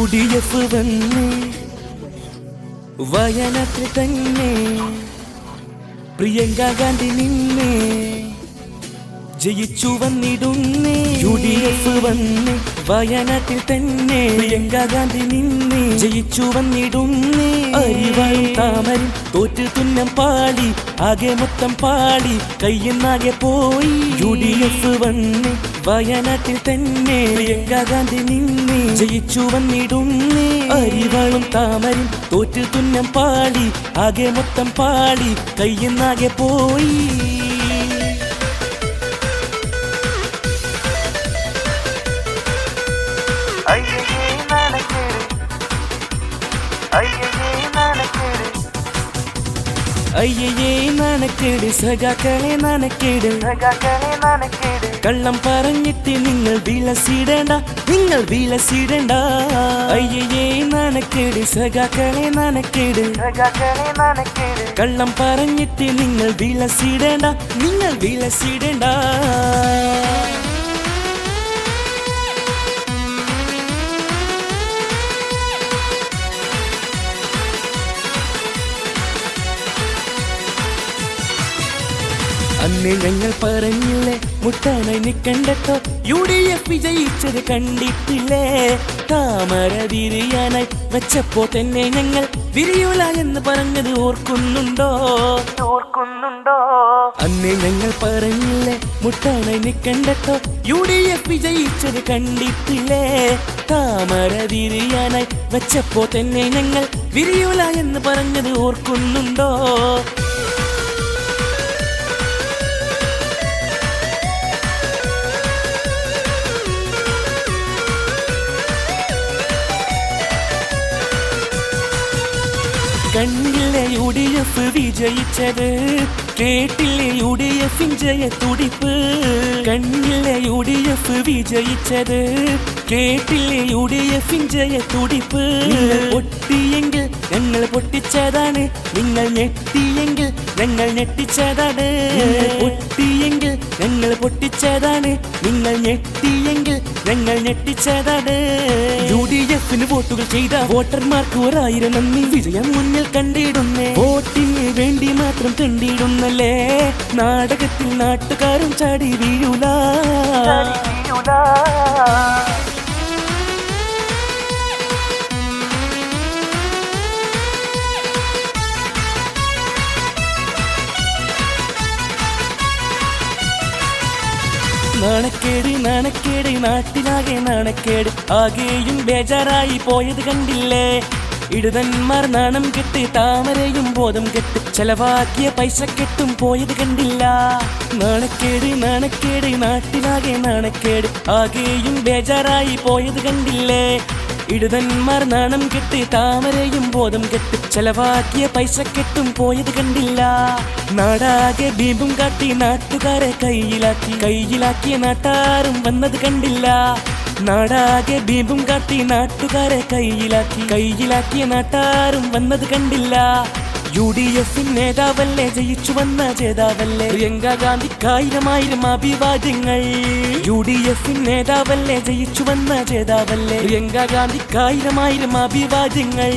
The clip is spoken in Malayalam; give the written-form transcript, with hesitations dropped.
UDF വന്ന് വയനാട്ടിൽ തന്നെ പ്രിയങ്ക ഗാന്ധി നിന്നെ ജയിച്ചു വന്നിടുന്നേ. UDF വന്ന് വയനാട്ടിൽ തന്നെ പ്രിയങ്ക ഗാന്ധി നിന്നെ ജയിച്ചു വന്നിടുന്നേ. അരിവാളും താമരും തോറ്റ് തുന്നം പാടി ആകെ മൊത്തം പാടി കയ്യെന്നാകെ പോയി. UDF വന്ന് വയനാട്ടിൽ തന്നെ പ്രിയങ്ക ഗാന്ധി നിന്നെ ജയിച്ചു വന്നിടുന്നേ. അരിവാളും താമരും തോറ്റ് തുന്നം പാടി ആകെ മൊത്തം പാടി കയ്യെന്നാകെ പോയി. അയ്യേ നാണക്കേട് സഖാക്കളെ നാണക്കേട്, കള്ളം പറഞ്ഞിട്ട് നിങ്ങൾ വിലസിടണ്ട, നിങ്ങൾ വിലസിടണ്ട. അയ്യേ നാണക്കേട് സഖാക്കളെ നാണക്കേട്, കള്ളം പറഞ്ഞിട്ട് നിങ്ങൾ വിലസിടണ്ട, നിങ്ങൾ വിലസിടണ്ട. അന്ന് ഞങ്ങൾ പറഞ്ഞില്ലേ മുട്ടാനായി നിക്കണ്ടട്ടോ, UDF വിജയിച്ചത് കണ്ടിട്ടില്ലേ. താമര വിരിയാനായി വെച്ചപ്പോ തന്നെ ഞങ്ങൾ വിരിയൂല എന്ന് പറഞ്ഞത് ഓർക്കുന്നുണ്ടോ? അന്ന് ഞങ്ങൾ പറഞ്ഞില്ലേ മുട്ടാനായി നിക്കണ്ടട്ടോ, UDF വിജയിച്ചത് കണ്ടിട്ടില്ലേ. താമര വിരിയാനായി വെച്ചപ്പോ തന്നെ ഞങ്ങൾ വിരിയൂല എന്ന് പറഞ്ഞത് ഓർക്കുന്നുണ്ടോ? കണ്ടില്ലേ UDF വിജയിച്ചത്, കേട്ടില്ലേ UDF ജയത്തുടിപ്പ്. കണ്ടില്ലേ UDF വിജയിച്ചത്, കേട്ടില്ലേ UDF ജയത്തുടിപ്പ്. പൊട്ടിയെങ്കിൽ ഞങ്ങൾ പൊട്ടിച്ചതാണ്, നിങ്ങൾ ഞെട്ടിയെങ്കിൽ ഞങ്ങൾ ഞെട്ടിച്ചതാണ്. പൊട്ടിയെങ്കിൽ ഞങ്ങൾ പൊട്ടിച്ചതാണ്, നിങ്ങൾ ഞെട്ടിയെങ്കിൽ ഞങ്ങൾ ഞെട്ടിച്ചതാണ്. UDF വോട്ടുകൾ ചെയ്ത വോട്ടർമാർക്ക് 1000 നന്ദി. വിജയം മുന്നിൽ കണ്ടിടുന്നേ, വോട്ടിന് വേണ്ടി മാത്രം കണ്ടിടുന്നല്ലേ. നാടകത്തിൽ നാട്ടുകാരും ചാടി വീഴൂല. നാണക്കേട് നാണക്കേട് നാട്ടിലാകെ നാണക്കേട്, ആകെയും ബേജാറായി പോയത് കണ്ടില്ലേ. ഇടുതന്മാർ നാണം കെട്ട് താമരയും ബോധം കെട്ട് ചെലവാക്കിയ പൈസ കെട്ടും പോയത് കണ്ടില്ല. നാണക്കേട് നാണക്കേട് നാട്ടിലാകെ നാണക്കേട്, ആകെയും ബേജാറായി പോയത് കണ്ടില്ലേ. ഇടുതന്മാർ നാണം കെട്ട് താമരയും ബോധം കെട്ട് ചെലവാക്കിയ പൈസ കെട്ടും പോയത് കണ്ടില്ല. നാടാകെ ബീമ്പും കാട്ടി നാട്ടുകാരെ കയ്യിലാക്കിയ നാട്ടാരും വന്നത് കണ്ടില്ല. നാടാകെ ബീമ്പും കാട്ടി നാട്ടുകാരെ കയ്യിലാക്കിയ നാട്ടാരും വന്നത് കണ്ടില്ല. UDF നേതാവല്ലേ ജയിച്ചു വന്ന ജേതാവല്ലേ, പ്രിയങ്ക ഗാന്ധിക്ക് 1000 അഭിവാദ്യങ്ങൾ. UDF നേതാവല്ലേ ജയിച്ചു വന്ന ജേതാവല്ലേ, പ്രിയങ്ക ഗാന്ധിക്ക് 1000 അഭിവാദ്യങ്ങൾ.